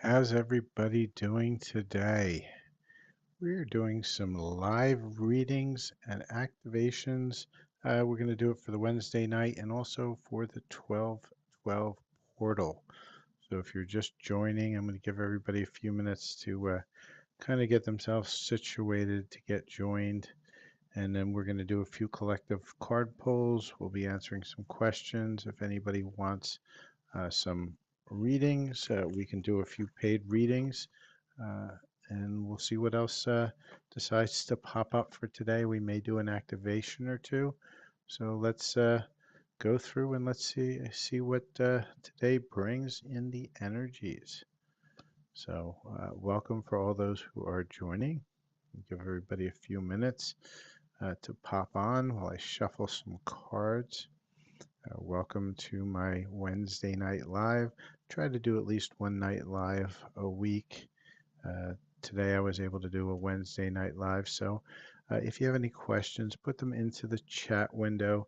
How's everybody doing today? We're doing some live readings and activations. We're going to do it for the Wednesday night and also for the 12/12 portal. So if you're just joining, I'm going to give everybody a few minutes to kind of get themselves situated to get joined. And then we're going to do a few collective card pulls. We'll be answering some questions. If anybody wants some readings. We can do a few paid readings, uh, and we'll see what else decides to pop up for today. We may do an activation or two. So let's go through and let's see what today brings in the energies. So welcome for all those who are joining. Give everybody a few minutes to pop on while I shuffle some cards. Welcome to my Wednesday night live. Try to do at least one night live a week. Uh, Today I was able to do a Wednesday night live. So if you have any questions, put them into the chat window.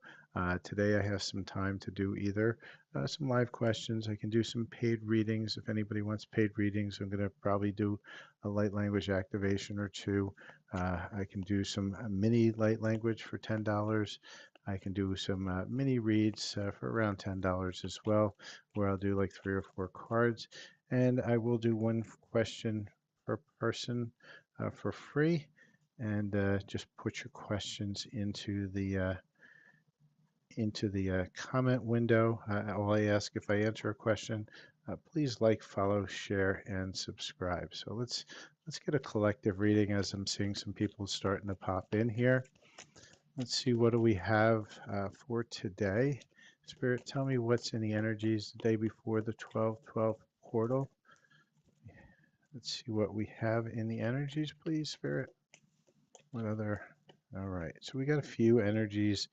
Today I have some time to do either some live questions. I can do some paid readings. If anybody wants paid readings, I'm going to probably do a light language activation or two. I can do some mini light language for $10. I can do some mini reads for around $10 as well, where I'll do like 3 or 4 cards. And I will do one question per person for free. And just put your questions into the comment window. All I ask, if I answer a question, please like, follow, share, and subscribe. So let's get a collective reading as I'm seeing some people starting to pop in here. Let's see, what do we have for today? Spirit, tell me what's in the energies the day before the 12/12 portal. Let's see what we have in the energies, please, Spirit. What other? All right, so we got a few energies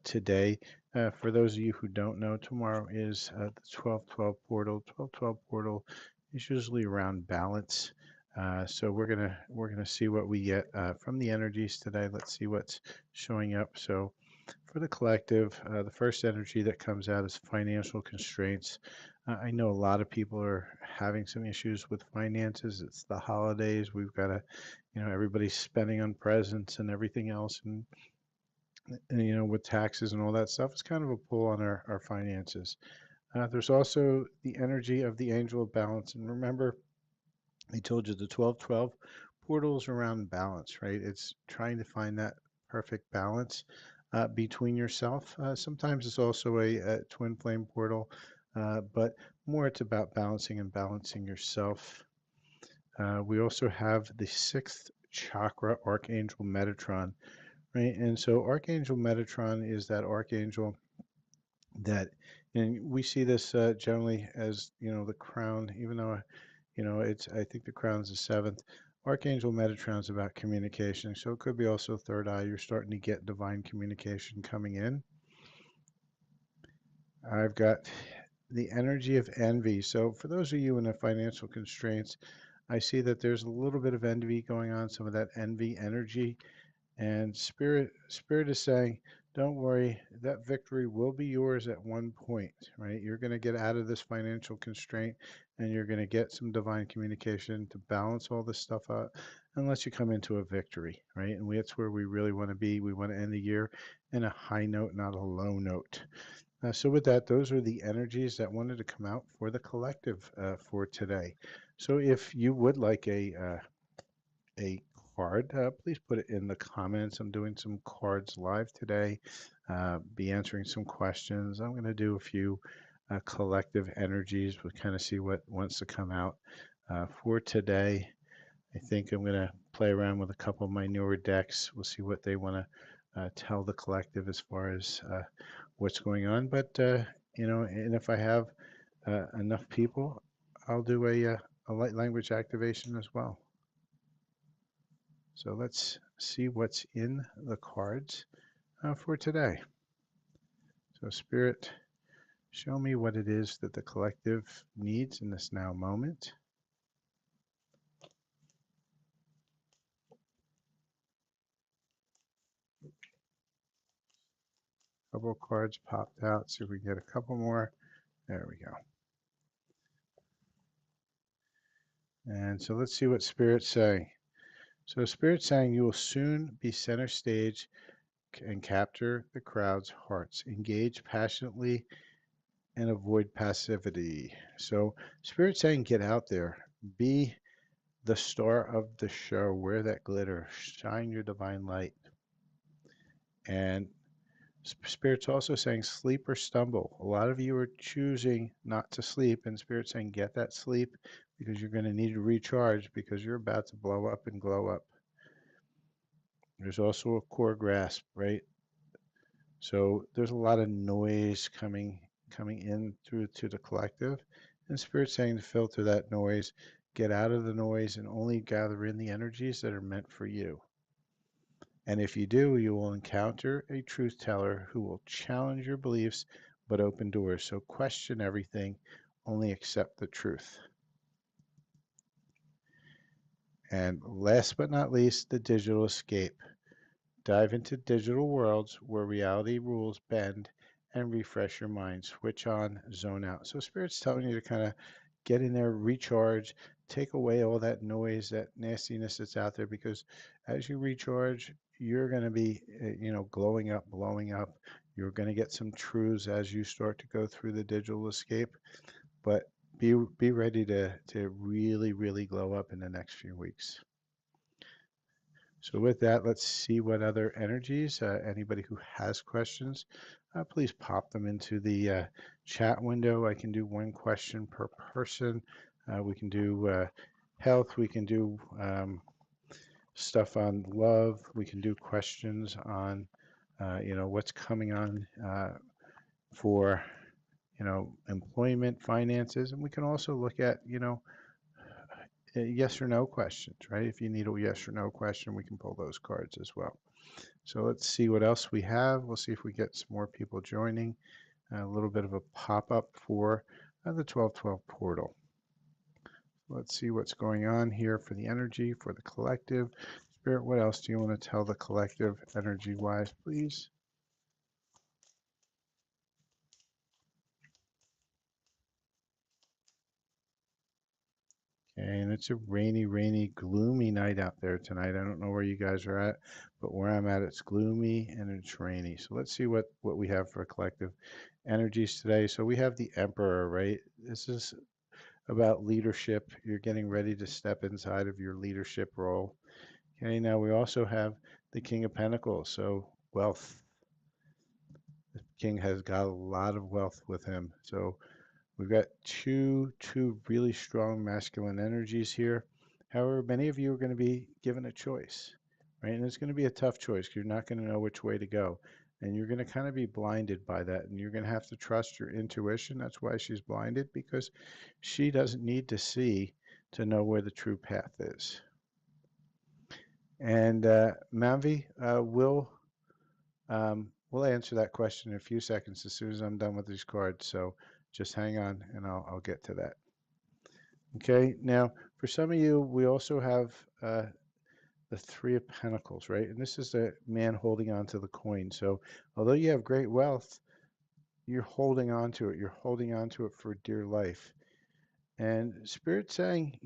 today. For those of you who don't know, tomorrow is the 12/12 portal. 12/12 portal is usually around balance. So we're gonna see what we get from the energies today. Let's see what's showing up. So for the collective, the first energy that comes out is financial constraints. I know a lot of people are having some issues with finances. It's the holidays. We've got to, everybody's spending on presents and everything else, and with taxes and all that stuff, it's kind of a pull on our finances. There's also the energy of the angel of balance. And remember, I told you the 12/12 portals around balance, right? It's trying to find that perfect balance between yourself. Sometimes it's also a twin flame portal, but more it's about balancing and balancing yourself. We also have the sixth chakra, Archangel Metatron, right? And so Archangel Metatron is that archangel that, and we see this generally as, the crown, even though, I think the crown's the seventh. Archangel Metatron is about communication. So it could be also third eye. You're starting to get divine communication coming in. I've got the energy of envy. So for those of you in the financial constraints, I see that there's a little bit of envy going on, some of that envy energy. And spirit is saying, don't worry, that victory will be yours at one point, right? You're going to get out of this financial constraint and you're going to get some divine communication to balance all this stuff out unless you come into a victory, right? And that's where we really want to be. We want to end the year in a high note, not a low note. So with that, those are the energies that wanted to come out for the collective for today. So if you would like a card, please put it in the comments. I'm doing some cards live today, be answering some questions. I'm going to do a few collective energies. We'll kind of see what wants to come out for today. I think I'm going to play around with a couple of my newer decks. We'll see what they want to tell the collective as far as what's going on. But, and if I have enough people, I'll do a light language activation as well. So let's see what's in the cards for today. So Spirit, show me what it is that the collective needs in this now moment. A couple of cards popped out. See if we get a couple more. There we go. And so let's see what Spirit's saying. So Spirit's saying you will soon be center stage and capture the crowd's hearts. Engage passionately and avoid passivity. So Spirit's saying get out there. Be the star of the show. Wear that glitter. Shine your divine light. And Spirit's also saying sleep or stumble. A lot of you are choosing not to sleep, and Spirit's saying get that sleep because you're going to need to recharge because you're about to blow up and glow up. There's also a core grasp, right? So there's a lot of noise coming in through to the collective, and Spirit's saying to filter that noise, get out of the noise, and only gather in the energies that are meant for you. And if you do, you will encounter a truth teller who will challenge your beliefs but open doors. So question everything, only accept the truth. And last but not least, the digital escape. Dive into digital worlds where reality rules bend and refresh your mind. Switch on, zone out. So Spirit's telling you to kind of get in there, recharge, take away all that noise, that nastiness that's out there, because as you recharge, you're going to be, glowing up, blowing up. You're going to get some truths as you start to go through the digital escape, but be ready to really, really glow up in the next few weeks. So with that, let's see what other energies, anybody who has questions, please pop them into the chat window. I can do one question per person. We can do health. We can do stuff on love. We can do questions on, what's coming on for, employment, finances. And we can also look at, yes or no questions, right? If you need a yes or no question, we can pull those cards as well. So let's see what else we have. We'll see if we get some more people joining. A little bit of a pop-up for the 1212 portal. Let's see what's going on here for the energy, for the collective. Spirit, what else do you want to tell the collective energy-wise, please? Okay, and it's a rainy, rainy, gloomy night out there tonight. I don't know where you guys are at, but where I'm at, it's gloomy and it's rainy. So let's see what we have for collective energies today. So we have the Emperor, right? This is about leadership. You're getting ready to step inside of your leadership role. Okay, now we also have the King of Pentacles, so wealth. The king has got a lot of wealth with him. So we've got two really strong masculine energies here. However, many of you are going to be given a choice, right? And it's going to be a tough choice because you're not going to know which way to go. And you're going to kind of be blinded by that. And you're going to have to trust your intuition. That's why she's blinded, because she doesn't need to see to know where the true path is. And Manvi, we'll answer that question in a few seconds as soon as I'm done with these cards. So just hang on and I'll get to that. Okay, now for some of you, we also have the Three of Pentacles, right? And this is the man holding on to the coin. So although you have great wealth, you're holding on to it. You're holding on to it for dear life. And Spirit's saying,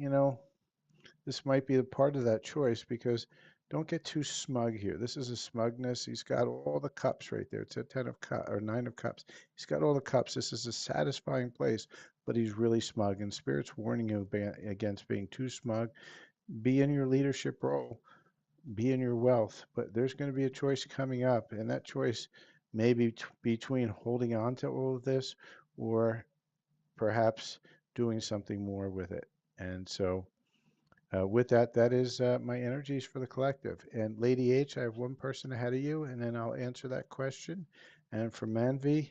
this might be a part of that choice because don't get too smug here. This is a smugness. He's got all the cups right there. It's a 10 of cups or 9 of cups. He's got all the cups. This is a satisfying place, but he's really smug. And Spirit's warning you against being too smug. Be in your leadership role. Be in your wealth. But there's going to be a choice coming up, and that choice may be between holding on to all of this or perhaps doing something more with it. And so with that, that is my energies for the collective. And Lady H, I have one person ahead of you, and then I'll answer that question. And for Manvi,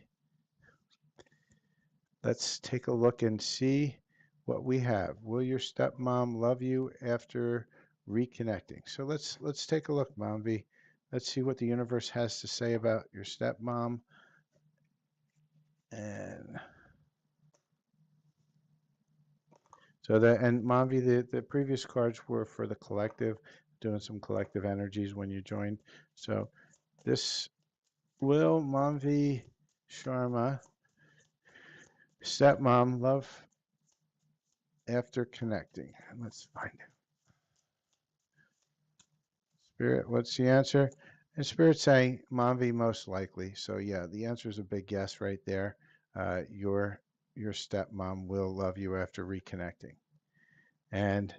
let's take a look and see what we have. Will your stepmom love you after reconnecting? So let's take a look, Manvi. Let's see what the universe has to say about your stepmom. And so and Manvi, the previous cards were for the collective, doing some collective energies when you joined. So this will Manvi Sharma, stepmom, love after connecting? Let's find it. Spirit, what's the answer? And Spirit's saying Mombi most likely. So yeah, the answer is a big yes right there. Your stepmom will love you after reconnecting. And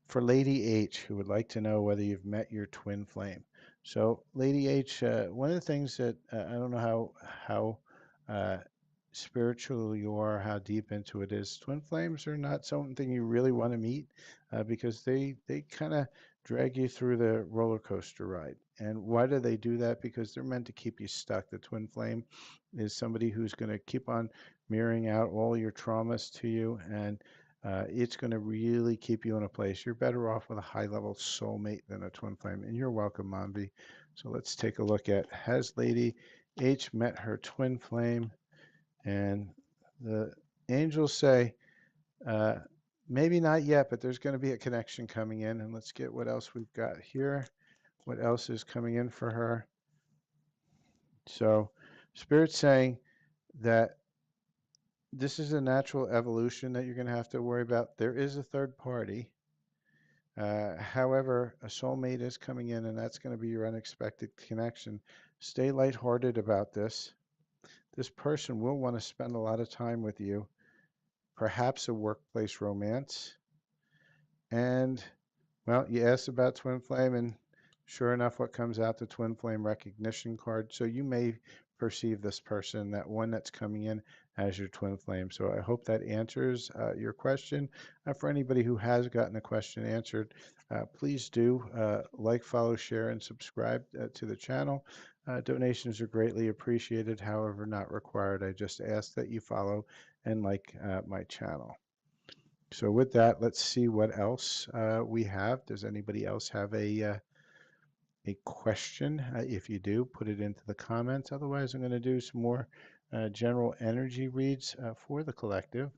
for Lady H, who would like to know whether you've met your twin flame. So, Lady H, one of the things that I don't know how uh, spiritual you are, how deep into it is. Twin flames are not something you really want to meet because they kind of drag you through the roller coaster ride. And why do they do that? Because they're meant to keep you stuck. The twin flame is somebody who's going to keep on mirroring out all your traumas to you, and it's going to really keep you in a place. You're better off with a high level soulmate than a twin flame. And you're welcome, Mombi. So let's take a look at, has Lady H met her twin flame? And the angels say, uh, maybe not yet, but there's going to be a connection coming in. And let's get what else we've got here. What else is coming in for her? So, Spirit's saying that this is a natural evolution that you're going to have to worry about. There is a third party. However, a soulmate is coming in, and that's going to be your unexpected connection. Stay lighthearted about this. This person will want to spend a lot of time with you, perhaps a workplace romance. And, well, you asked about twin flame, and sure enough, what comes out, the twin flame recognition card. So you may perceive this person, that one that's coming in, as your twin flame. So I hope that answers your question. For anybody who has gotten a question answered, please do like, follow, share, and subscribe to the channel. Donations are greatly appreciated, however, not required. I just ask that you follow and like my channel. So with that, let's see what else we have. Does anybody else have a question? If you do, put it into the comments. Otherwise, I'm going to do some more general energy reads for the collective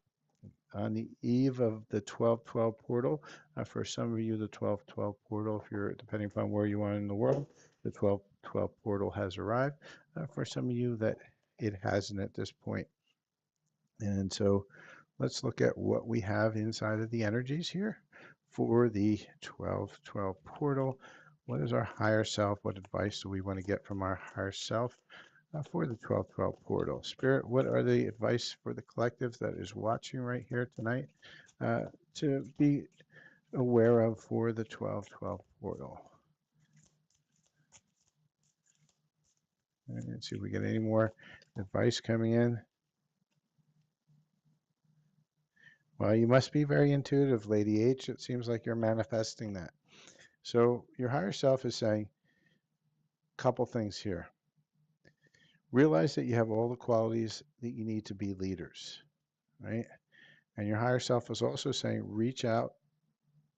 on the eve of the 1212 portal. For some of you, the 1212 portal, if you're depending upon where you are in the world, the 1212 portal has arrived. For some of you, that it hasn't at this point. And so let's look at what we have inside of the energies here for the 1212 portal. What is our higher self? What advice do we want to get from our higher self for the 1212 portal? Spirit, what are the advice for the collective that is watching right here tonight to be aware of for the 1212 portal? And let's see if we get any more advice coming in. Well, you must be very intuitive, Lady H. It seems like you're manifesting that. So your higher self is saying a couple things here. Realize that you have all the qualities that you need to be leaders, right? And your higher self is also saying reach out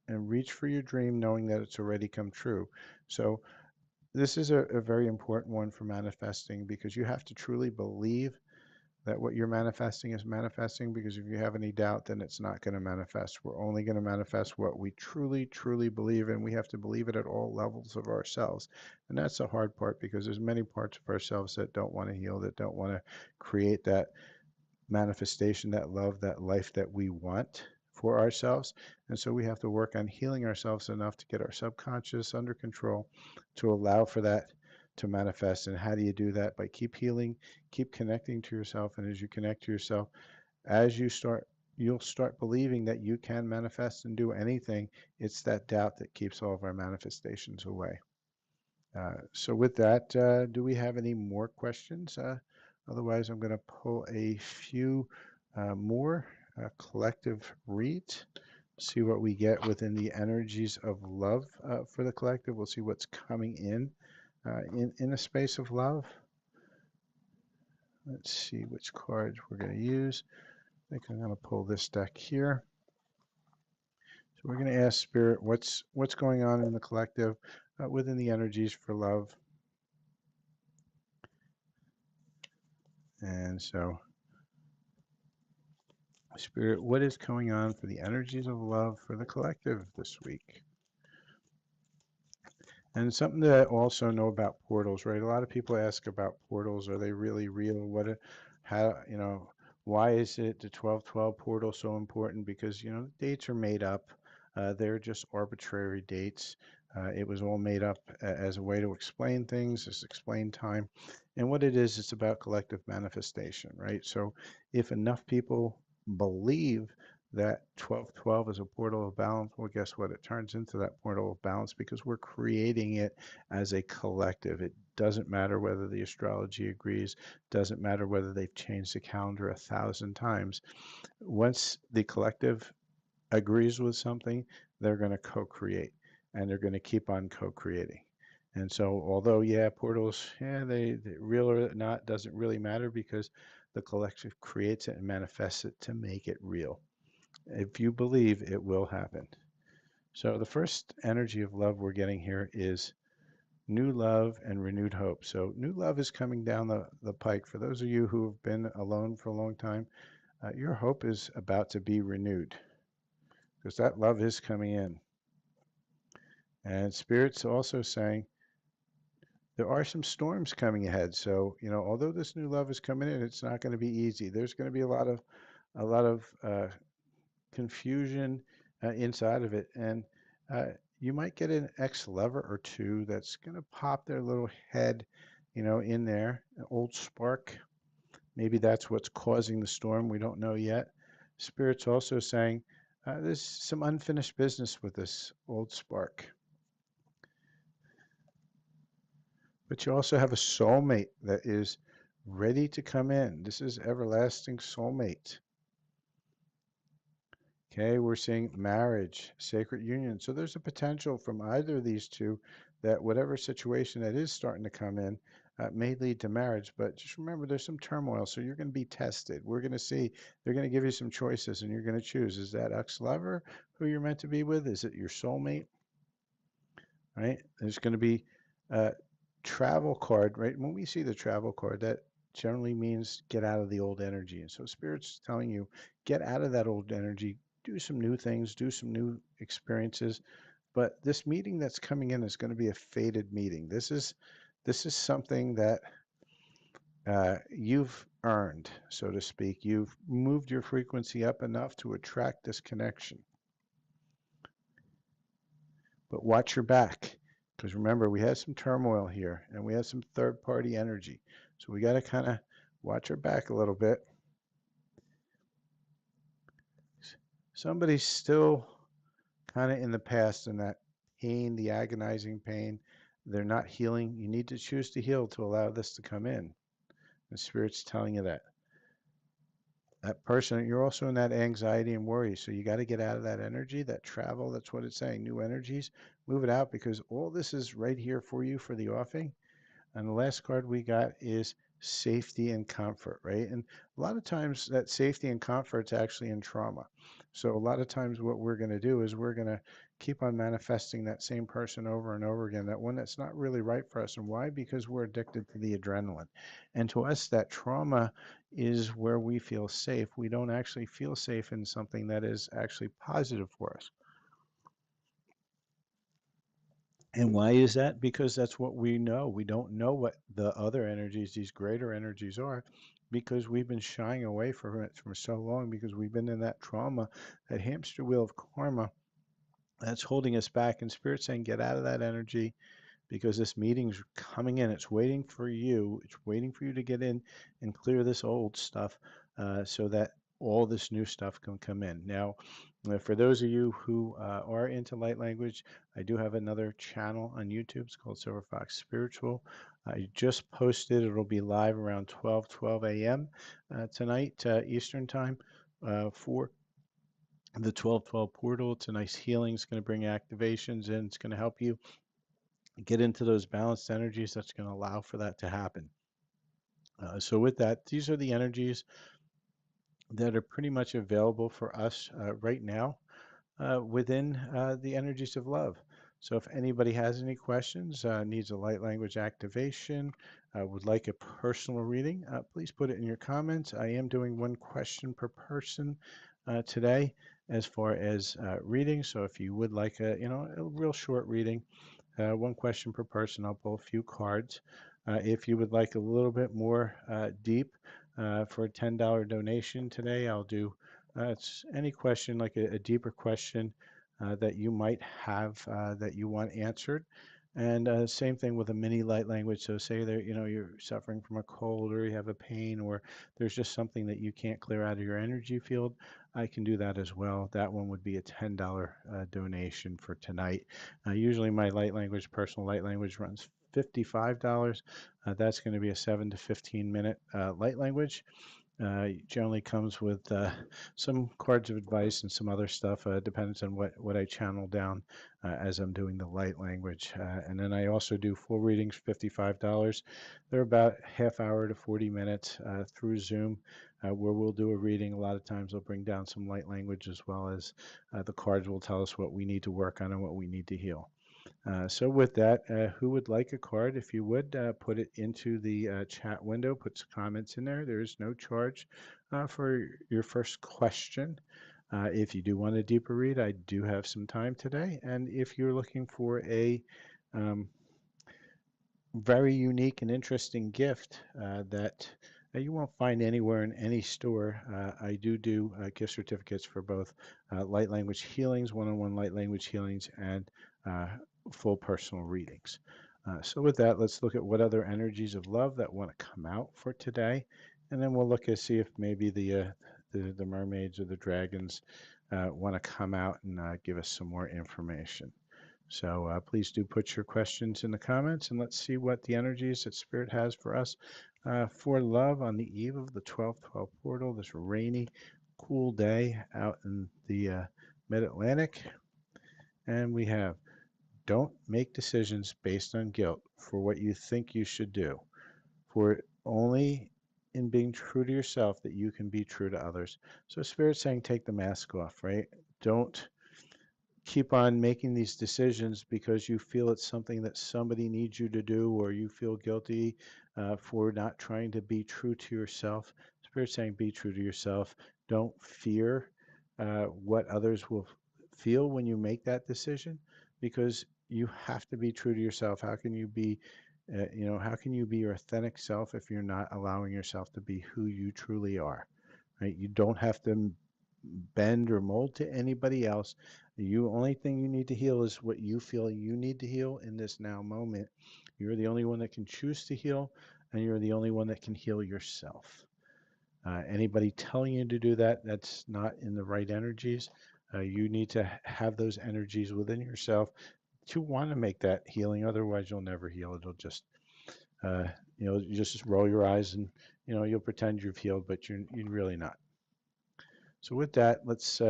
and reach for your dream knowing that it's already come true. So this is a very important one for manifesting because you have to truly believe that what you're manifesting is manifesting, because if you have any doubt, then it's not going to manifest. We're only going to manifest what we truly, truly believe, and we have to believe it at all levels of ourselves. And that's the hard part, because there's many parts of ourselves that don't want to heal, that don't want to create that manifestation, that love, that life that we want for ourselves. And so we have to work on healing ourselves enough to get our subconscious under control to allow for that to manifest. And how do you do that? By keep healing, keep connecting to yourself. And as you connect to yourself, as you start, you'll start believing that you can manifest and do anything. It's that doubt that keeps all of our manifestations away. So with that, do we have any more questions? Otherwise, I'm going to pull a few more collective reads, see what we get within the energies of love for the collective. We'll see what's coming in a space of love. Let's see which cards we're going to use. I think I'm going to pull this deck here. So we're going to ask Spirit what's going on in the collective within the energies for love. And so, Spirit, what is going on for the energies of love for the collective this week? And something to also know about portals, right? A lot of people ask about portals. Are they really real? How, Why is it the 1212 portal so important? Because, you know, the dates are made up. They're just arbitrary dates. It was all made up as a way to explain things, just explain time. And what it is, it's about collective manifestation, right? So if enough people believe that 1212 is a portal of balance, well, guess what? It turns into that portal of balance because we're creating it as a collective. It doesn't matter whether the astrology agrees, doesn't matter whether they've changed the calendar 1,000 times. Once the collective agrees with something, they're going to co-create and they're going to keep on co-creating. And so, although, yeah, portals, yeah, they real or not doesn't really matter because the collective creates it and manifests it to make it real. If you believe, it will happen. So, the first energy of love we're getting here is new love and renewed hope. So, new love is coming down the pike. For those of you who have been alone for a long time, your hope is about to be renewed because that love is coming in. And Spirit's also saying there are some storms coming ahead. So, you know, although this new love is coming in, it's not going to be easy. There's going to be a lot of confusion inside of it, and uh, you might get an ex-lover or two that's going to pop their little head, you know, in there, an old spark. Maybe that's what's causing the storm. We don't know yet. Spirit's also saying there's some unfinished business with this old spark. But you also have a soulmate that is ready to come in. This is everlasting soulmate. Okay, we're seeing marriage, sacred union. So there's a potential from either of these two that whatever situation that is starting to come in may lead to marriage. But just remember, there's some turmoil. So you're going to be tested. We're going to see, they're going to give you some choices and you're going to choose. Is that ex-lover who you're meant to be with? Is it your soulmate? Right? There's going to be a travel card, right? When we see the travel card, that generally means get out of the old energy. And so Spirit's telling you, get out of that old energy, do some new things, do some new experiences. But this meeting that's coming in is going to be a fated meeting. This is something that you've earned, so to speak. You've moved your frequency up enough to attract this connection. But watch your back. Because remember, we had some turmoil here and we had some third party energy. So we got to kind of watch our back a little bit. Somebody's still kind of in the past in that pain, the agonizing pain. They're not healing. You need to choose to heal to allow this to come in. The Spirit's telling you that. That person, you're also in that anxiety and worry. So you got to get out of that energy, that travel. That's what it's saying. New energies, move it out because all this is right here for you for the offing. And the last card we got is safety and comfort, right? And a lot of times that safety and comfort's actually in trauma. So a lot of times what we're going to do is we're going to keep on manifesting that same person over and over again, that one that's not really right for us. And why? Because we're addicted to the adrenaline. And to us, that trauma is where we feel safe. We don't actually feel safe in something that is actually positive for us. And why is that? Because that's what we know. We don't know what the other energies, these greater energies are, because we've been shying away from it for so long because we've been in that trauma, that hamster wheel of karma that's holding us back. And Spirit saying, get out of that energy because this meeting's coming in. It's waiting for you. It's waiting for you to get in and clear this old stuff so that all this new stuff can come in. Now, for those of you who are into light language, I do have another channel on YouTube. It's called Silver Fox Spiritual. I just posted. It'll be live around 12 a.m. Tonight, Eastern Time, for the 1212 portal. It's a nice healing. It's going to bring activations and it's going to help you get into those balanced energies that's going to allow for that to happen. So with that, these are the energies that are pretty much available for us right now within the energies of love. So if anybody has any questions, needs a light language activation, would like a personal reading, please put it in your comments. I am doing one question per person today as far as reading. So if you would like a real short reading, one question per person. I'll pull a few cards. If you would like a little bit more deep, For a $10 donation today, I'll do it's any question, like a deeper question that you might have that you want answered. And same thing with a mini light language. So say that you're suffering from a cold, or you have a pain, or there's just something that you can't clear out of your energy field. I can do that as well. That one would be a $10 donation for tonight. Usually my light language, personal light language, runs $55. That's going to be a 7 to 15 minute light language. Generally comes with some cards of advice and some other stuff. Depends on what I channel down as I'm doing the light language. And then I also do full readings, $55. They're about half hour to 40 minutes through Zoom, where we'll do a reading. A lot of times I'll bring down some light language, as well as the cards will tell us what we need to work on and what we need to heal. So with that, who would like a card? If you would, put it into the chat window, put some comments in there. There is no charge for your first question. If you do want a deeper read, I do have some time today. And if you're looking for a um, very unique and interesting gift that you won't find anywhere in any store. I do gift certificates for both light language healings, one-on-one light language healings, and uh, full personal readings. So with that, let's look at what other energies of love that want to come out for today, and then we'll look and see if maybe the mermaids or the dragons want to come out and give us some more information. So please do put your questions in the comments, and let's see what the energies that Spirit has for us for love on the eve of the 12/12 portal, this rainy, cool day out in the mid Atlantic. And we have: don't make decisions based on guilt for what you think you should do, for only in being true to yourself that you can be true to others. So, Spirit's saying take the mask off, right? Don't keep on making these decisions because you feel it's something that somebody needs you to do, or you feel guilty for not trying to be true to yourself. Spirit saying be true to yourself. Don't fear what others will feel when you make that decision, because you have to be true to yourself. How can you be how can you be your authentic self if you're not allowing yourself to be who you truly are? Right? You don't have to bend or mold to anybody else. The only thing you need to heal is what you feel you need to heal in this now moment. You're the only one that can choose to heal, and you're the only one that can heal yourself. Anybody telling you to do that, that's not in the right energies. You need to have those energies within yourself to want to make that healing. Otherwise, you'll never heal. It'll just, uh, you just roll your eyes, and you'll pretend you've healed, but you're really not. So with that, let's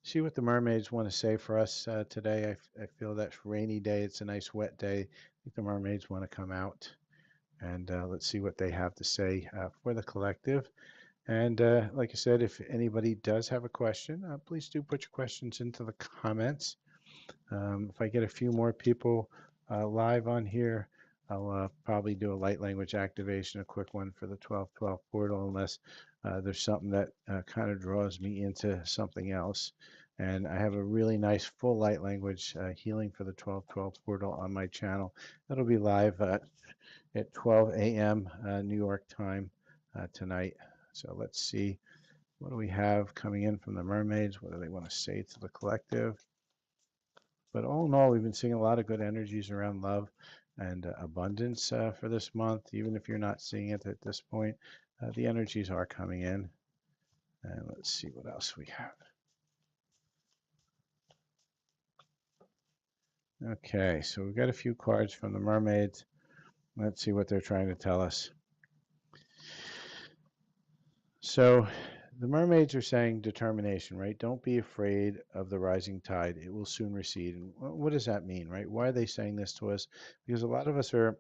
see what the mermaids want to say for us today. I feel that rainy day. It's a nice wet day. I think the mermaids want to come out, and let's see what they have to say for the collective. And like I said, if anybody does have a question, please do put your questions into the comments. If I get a few more people live on here, I'll probably do a light language activation, a quick one for the 12/12 portal, unless there's something that kind of draws me into something else. And I have a really nice full light language healing for the 12/12 portal on my channel. That'll be live at 12 a.m. New York time tonight. So let's see, what do we have coming in from the mermaids? What do they want to say to the collective? But all in all, we've been seeing a lot of good energies around love and abundance for this month. Even if you're not seeing it at this point, the energies are coming in. And let's see what else we have. Okay, so we've got a few cards from the mermaids. Let's see what they're trying to tell us. So the mermaids are saying determination, right? Don't be afraid of the rising tide. It will soon recede. And what does that mean, right? Why are they saying this to us? Because a lot of us are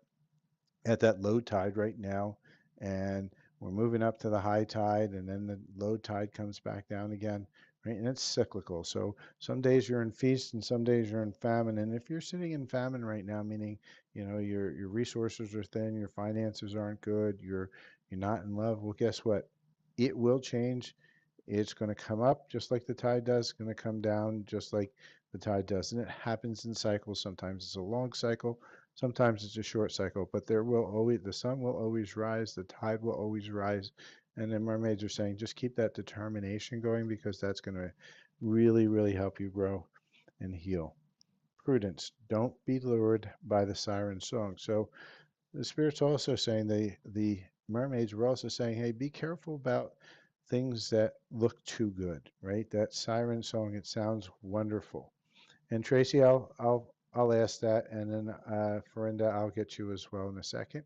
at that low tide right now, and we're moving up to the high tide, and then the low tide comes back down again, right? And it's cyclical. So some days you're in feast and some days you're in famine. And if you're sitting in famine right now, meaning your resources are thin, your finances aren't good, you're not in love, well, guess what? It will change. It's going to come up just like the tide does. It's going to come down just like the tide does. And it happens in cycles. Sometimes it's a long cycle, sometimes it's a short cycle, but the sun will always rise, the tide will always rise, And the mermaids are saying, just keep that determination going because that's going to really, really help you grow and heal. Prudence, don't be lured by the siren song. So the spirit's also saying the mermaids were also saying, hey, be careful about things that look too good, right? That siren song, it sounds wonderful. And Tracy, I'll ask that, and then Farinda, I'll get you as well in a second.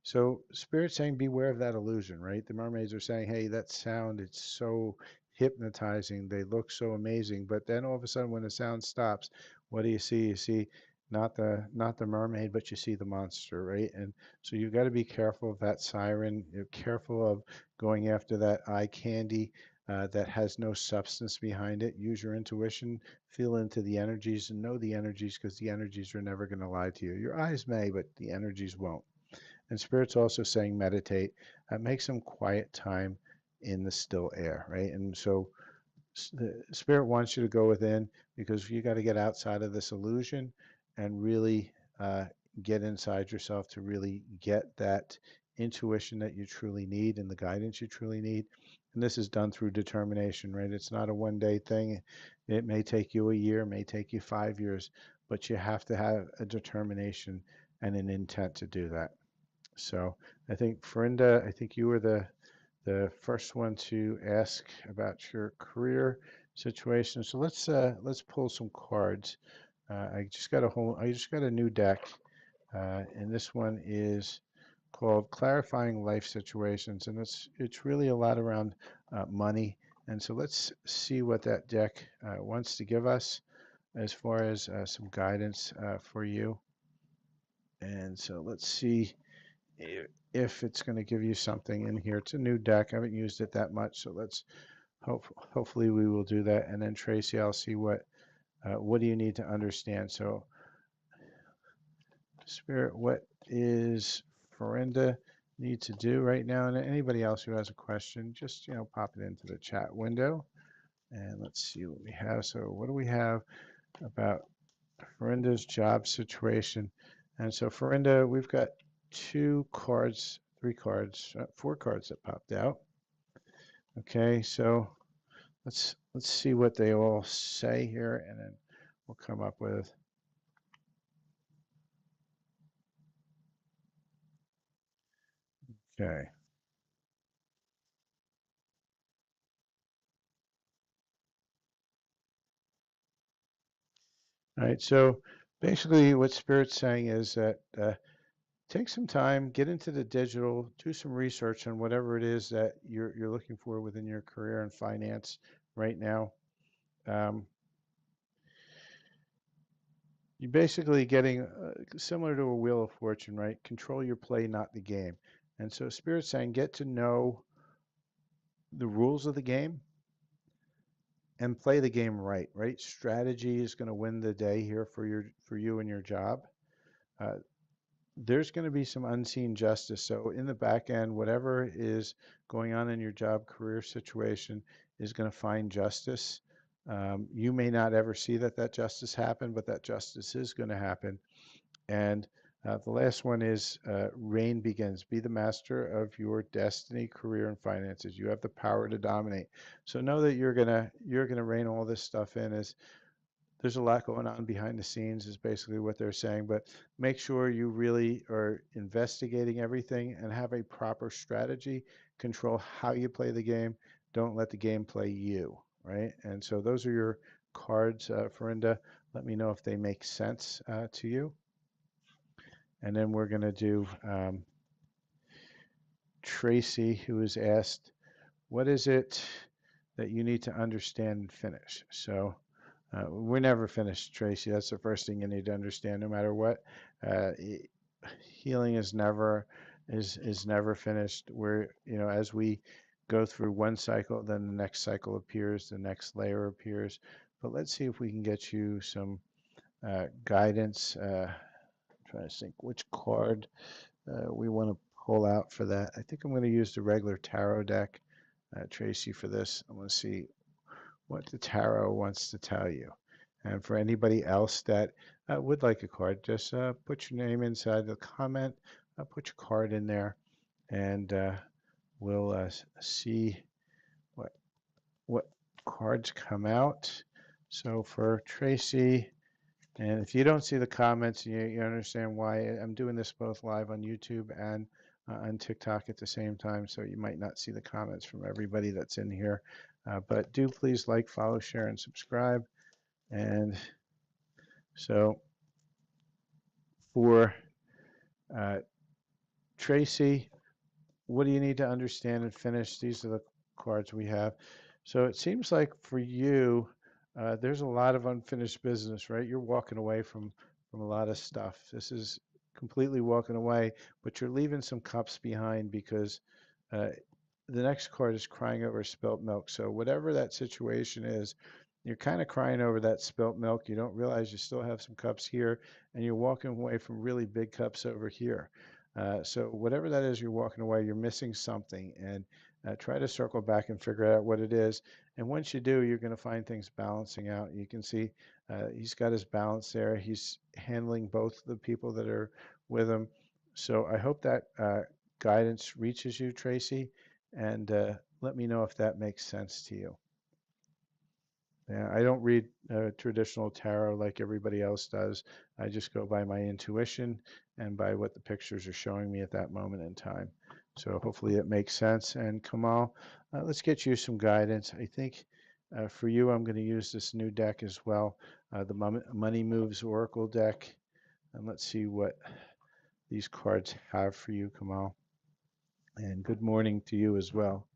So Spirit's saying beware of that illusion, right? The mermaids are saying, hey, that sound, it's so hypnotizing. They look so amazing. But then all of a sudden when the sound stops, what do you see? You see not the mermaid, but you see the monster, right? And so you've got to be careful of that siren. You're careful of going after that eye candy that has no substance behind it. Use your intuition, feel into the energies, and know the energies because the energies are never going to lie to you. Your eyes may, but the energies won't. And Spirit's also saying meditate, make some quiet time in the still air, right? And so the Spirit wants you to go within because you got to get outside of this illusion and really get inside yourself to really get that intuition that you truly need and the guidance you truly need. And this is done through determination, right? It's not a one-day thing. It may take you a year, may take you 5 years, but you have to have a determination and an intent to do that. So I think Farinda, I think you were the first one to ask about your career situation. So let's pull some cards. I just got a new deck, and this one is called Clarifying Life Situations, and it's really a lot around money. And so let's see what that deck wants to give us as far as some guidance for you. And so let's see if it's going to give you something in here. It's a new deck. I haven't used it that much, so let's hopefully we will do that. And then Tracy, I'll see what do you need to understand. So Spirit, what is Farinda need to do right now? And anybody else who has a question, just pop it into the chat window. And let's see what we have. So what do we have about Farinda's job situation? And so Farinda, we've got two cards, three cards, four cards that popped out. Okay, so let's see what they all say here, and then we'll come up with. Okay. All right. So basically, what Spirit's saying is that take some time, get into the digital, do some research on whatever it is that you're looking for within your career and finance right now. Um, you're basically getting similar to a wheel of fortune, right? Control your play, not the game. And so Spirit's saying get to know the rules of the game and play the game right, right? Strategy is going to win the day here for you and your job. Uh, there's going to be some unseen justice. So in the back end, whatever is going on in your job career situation is going to find justice. You may not ever see that justice happen, but that justice is going to happen. And the last one is reign begins. Be the master of your destiny, career, and finances. You have the power to dominate. So know that you're gonna rein all this stuff in. As there's a lot going on behind the scenes, is basically what they're saying. But make sure you really are investigating everything and have a proper strategy. Control how you play the game. Don't let the game play you. Right. And so those are your cards, Farinda. Let me know if they make sense to you. And then we're going to do Tracy, who has asked, what is it that you need to understand and finish? So we're never finished, Tracy. That's the first thing you need to understand, no matter what. Uh, Healing is never finished. We're, as we go through one cycle, then the next cycle appears, the next layer appears. But let's see if we can get you some guidance. Trying to think which card we want to pull out for that. I think I'm going to use the regular tarot deck, Tracy, for this. I'm going to see what the tarot wants to tell you. And for anybody else that would like a card, just put your name inside the comment, put your card in there, and we'll see what what cards come out. So for Tracy, and if you don't see the comments, you understand why I'm doing this both live on YouTube and on TikTok at the same time. So you might not see the comments from everybody that's in here. But do please like, follow, share, and subscribe. And so for uh, Tracy, what do you need to understand and finish? These are the cards we have. So it seems like for you, there's a lot of unfinished business, right? You're walking away from a lot of stuff. This is completely walking away, but you're leaving some cups behind because uh, the next card is crying over spilt milk. So whatever that situation is, you're kind of crying over that spilt milk. You don't realize you still have some cups here, and you're walking away from really big cups over here. So whatever that is, you're walking away. You're missing something, and try to circle back and figure out what it is. And once you do, you're going to find things balancing out. You can see he's got his balance there. He's handling both the people that are with him. So I hope that guidance reaches you, Tracy, and let me know if that makes sense to you. Yeah, I don't read traditional tarot like everybody else does. I just go by my intuition and by what the pictures are showing me at that moment in time. So hopefully it makes sense. And Kamal, let's get you some guidance. I think for you, I'm going to use this new deck as well, the Money Moves Oracle deck. And let's see what these cards have for you, Kamal. And good morning to you as well.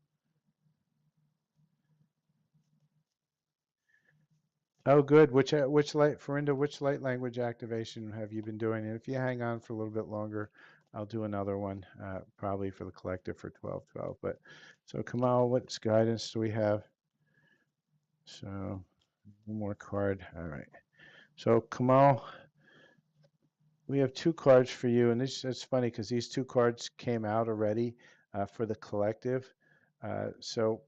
Oh, good. Which light, Farinda, which light language activation have you been doing? And if you hang on for a little bit longer, I'll do another one, probably for the collective for 1212. But so Kamal, what guidance do we have? So one more card. All right. So Kamal, we have two cards for you, and it's funny because these two cards came out already for the collective. So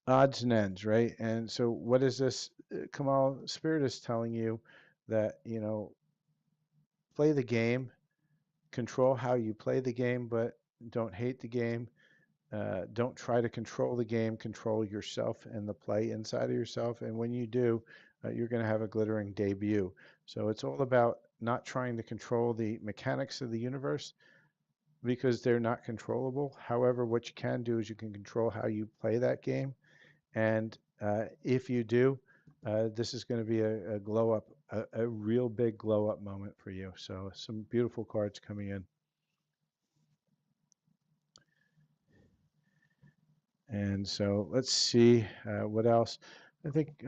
odds and ends, right? And so what is this? Kamal, Spirit is telling you that, play the game, control how you play the game, but don't hate the game. Don't try to control the game, control yourself and the play inside of yourself. And when you do, you're going to have a glittering debut. So it's all about not trying to control the mechanics of the universe because they're not controllable. However, what you can do is you can control how you play that game. And if you do, this is going to be a glow up, a real big glow up moment for you. So some beautiful cards coming in. And so let's see what else. I think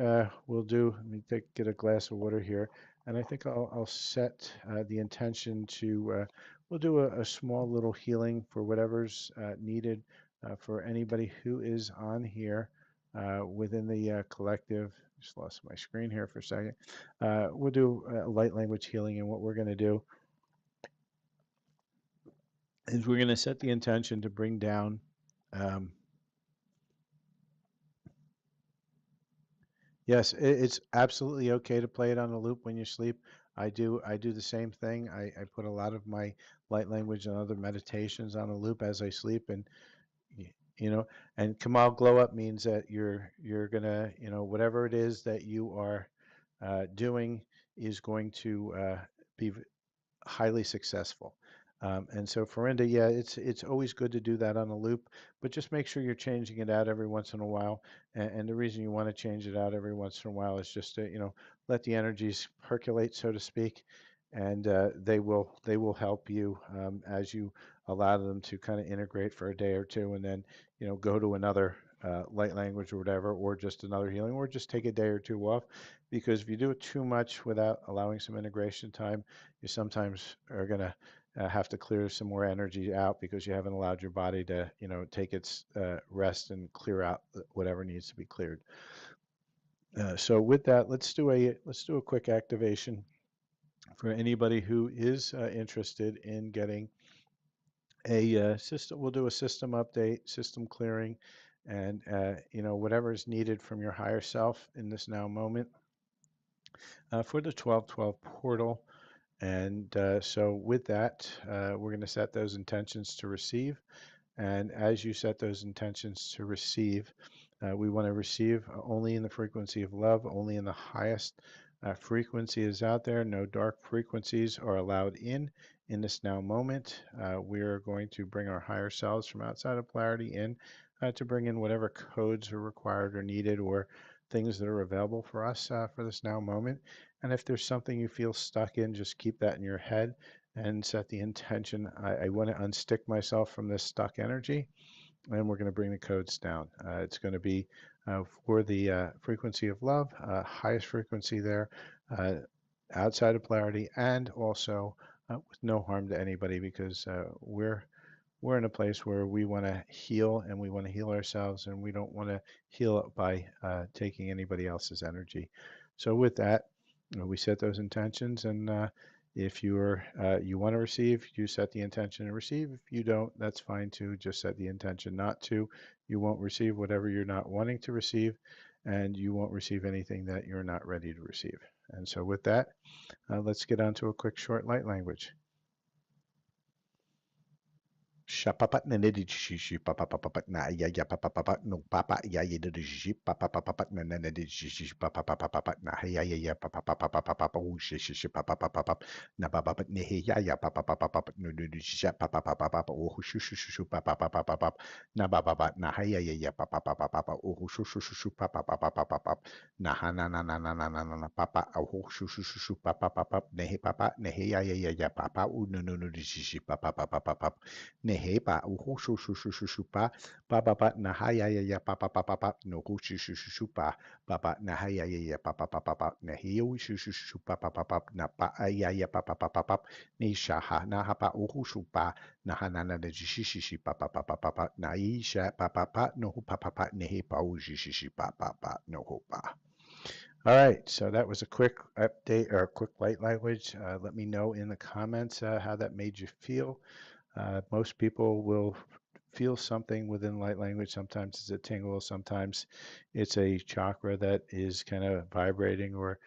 we'll do. Let me get a glass of water here, and I think I'll set the intention to. We'll do a small little healing for whatever's needed for anybody who is on here within the collective. Just lost my screen here for a second. We'll do light language healing, and what we're going to do is we're going to set the intention to bring down. Um, Yes, it's absolutely okay to play it on a loop when you sleep. I do the same thing. I put a lot of my light language and other meditations on a loop as I sleep and y- and Kamal glow up means that you're gonna, whatever it is that you are doing is going to be highly successful. And so Farinda, yeah, it's always good to do that on a loop, but just make sure you're changing it out every once in a while. And the reason you want to change it out every once in a while is just to, let the energies percolate, so to speak, and they will help you as you allow them to kind of integrate for a day or two, and then go to another light language or whatever, or just another healing, or just take a day or two off, because if you do it too much without allowing some integration time you sometimes are going to have to clear some more energy out because you haven't allowed your body to, take its rest and clear out whatever needs to be cleared. So with that, let's do a quick activation for anybody who is interested in getting a system. We'll do a system update, system clearing, and whatever is needed from your higher self in this now moment for the 1212 portal. And so with that, we're going to set those intentions to receive. And as you set those intentions to receive, we want to receive only in the frequency of love, only in the highest frequency is out there. No dark frequencies are allowed in this now moment. We are going to bring our higher selves from outside of polarity in to bring in whatever codes are required or needed or things that are available for us for this now moment. And if there's something you feel stuck in, just keep that in your head and set the intention. I want to unstick myself from this stuck energy, and we're going to bring the codes down. It's going to be for the frequency of love, highest frequency there, uh, outside of polarity, and also with no harm to anybody because we're in a place where we want to heal and we want to heal ourselves and we don't want to heal it by taking anybody else's energy. So with that, we set those intentions and if you want to receive, you set the intention to receive. If you don't, that's fine too. Just set the intention not to. You won't receive whatever you're not wanting to receive, and you won't receive anything that you're not ready to receive. And so with that, let's get on to a quick short light language. Shapapat na nidiji papapapat na ya ya papapapat no papa ya ya nidiji papapapat na nidiji papapapat na ya ya ya papapapapapa shishi papapapap na papapat ne ya ya papapapat no nidiji papapapapa o shushu papapapap na papapat na ya ya ya papapapapa o shushu papapapap na na papa o shushu papapapap ne papa ne ya ya ya papa o no no nidiji papapapap Nehepa uhu shu shu shu shu shu pa pa pa pa nahaya ya ya pa pa pa pa pa no hu shu shu shu shu pa pa pa nahaya ya ya pa pa pa pa pa nehiu shu shu shu pa pa pa pa na pa ya ya pa pa pa pa pa ni sha ha na ha pa uhu shu pa na ha na na de shi shi shi pa pa pa pa pa pa na i sha pa pa pa no hu pa pa pa nehi pa u shi shi shi pa pa pa no hu pa. All right, so that was a quick update or a quick light language. Let me know in the comments how that made you feel. Most people will feel something within light language. Sometimes it's a tingle, sometimes it's a chakra that is kind of vibrating or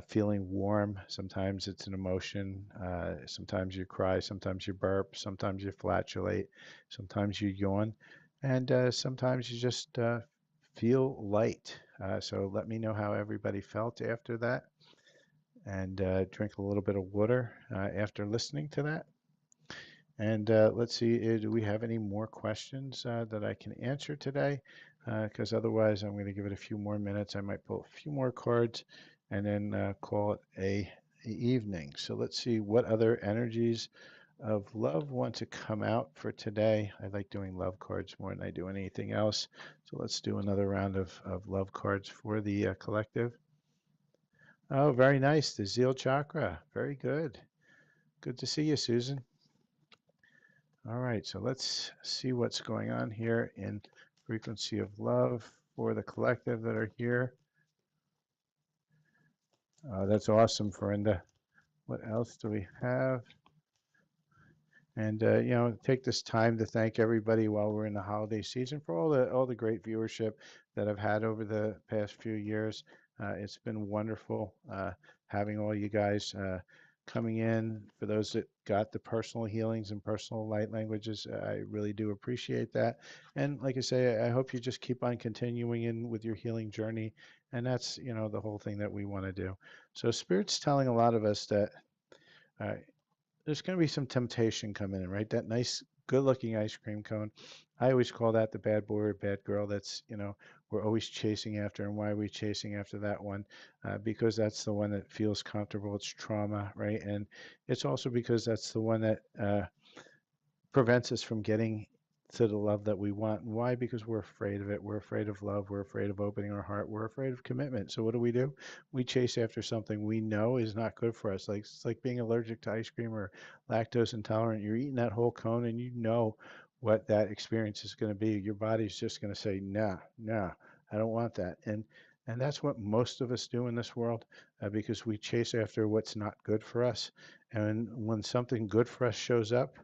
feeling warm. Sometimes it's an emotion. Sometimes you cry, sometimes you burp, sometimes you flatulate, sometimes you yawn, and sometimes you just feel light. So let me know how everybody felt after that and drink a little bit of water after listening to that. And let's see, do we have any more questions that I can answer today? Because otherwise, I'm going to give it a few more minutes. I might pull a few more cards and then call it a evening. So let's see what other energies of love want to come out for today. I like doing love cards more than I do anything else. So let's do another round of love cards for the collective. Oh, very nice. The Zeal Chakra. Very good. Good to see you, Susan. All right, so let's see what's going on here in frequency of love for the collective that are here. That's awesome, Farinda. What else do we have? And take this time to thank everybody while we're in the holiday season for all the great viewership that I've had over the past few years. It's been wonderful having all you guys coming in. For those that got the personal healings and personal light languages, I really do appreciate that. And like I say, I hope you just keep on continuing in with your healing journey. And that's the whole thing that we want to do. So Spirit's telling a lot of us that. Uh, there's going to be some temptation coming in, right? That nice, good-looking ice cream cone. I always call that the bad boy or bad girl. That's, we're always chasing after. And why are we chasing after that one? Because that's the one that feels comfortable. It's trauma, right? And it's also because that's the one that prevents us from getting to the love that we want. And why? Because we're afraid of it. We're afraid of love. We're afraid of opening our heart. We're afraid of commitment. So what do? We chase after something we know is not good for us. Like it's like being allergic to ice cream or lactose intolerant. You're eating that whole cone and you know what that experience is going to be. Your body's just going to say, nah, nah, I don't want that. And that's what most of us do in this world because we chase after what's not good for us. And when something good for us shows up,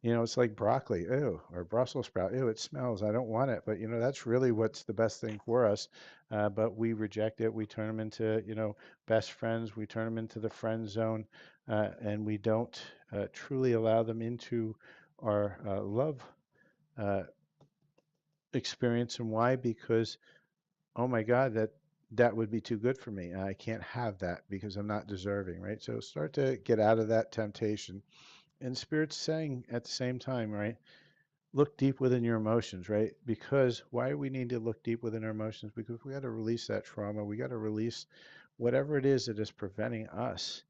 It's like broccoli, ew, or Brussels sprout, ew, it smells, I don't want it. But, that's really what's the best thing for us. But we reject it. We turn them into, best friends. We turn them into the friend zone, and we don't truly allow them into our love uh, experience. And why? Because, oh my God, that would be too good for me. I can't have that because I'm not deserving, right? So start to get out of that temptation. And Spirit's saying at the same time, right? Look deep within your emotions, right? Because why do we need to look deep within our emotions? Because we got to release that trauma. We got to release whatever it is that is preventing us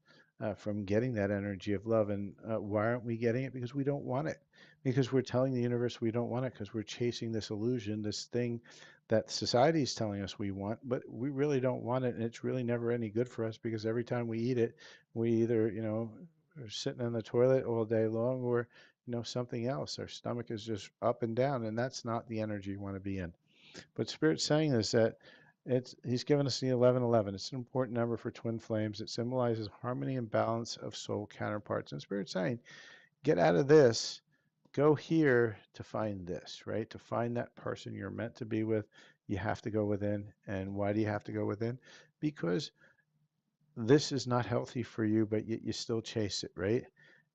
from getting that energy of love. And why aren't we getting it? Because we don't want it. Because we're telling the universe we don't want it because we're chasing this illusion, this thing that society is telling us we want, but we really don't want it. And it's really never any good for us because every time we eat it, we either, are sitting in the toilet all day long or, something else. Our stomach is just up and down, and that's not the energy you want to be in. But Spirit's saying is that he's given us the 1111. It's an important number for twin flames. It symbolizes harmony and balance of soul counterparts. And Spirit's saying, get out of this, go here to find this, right? To find that person you're meant to be with, you have to go within. And why do you have to go within? Because this is not healthy for you, but yet you still chase it, right?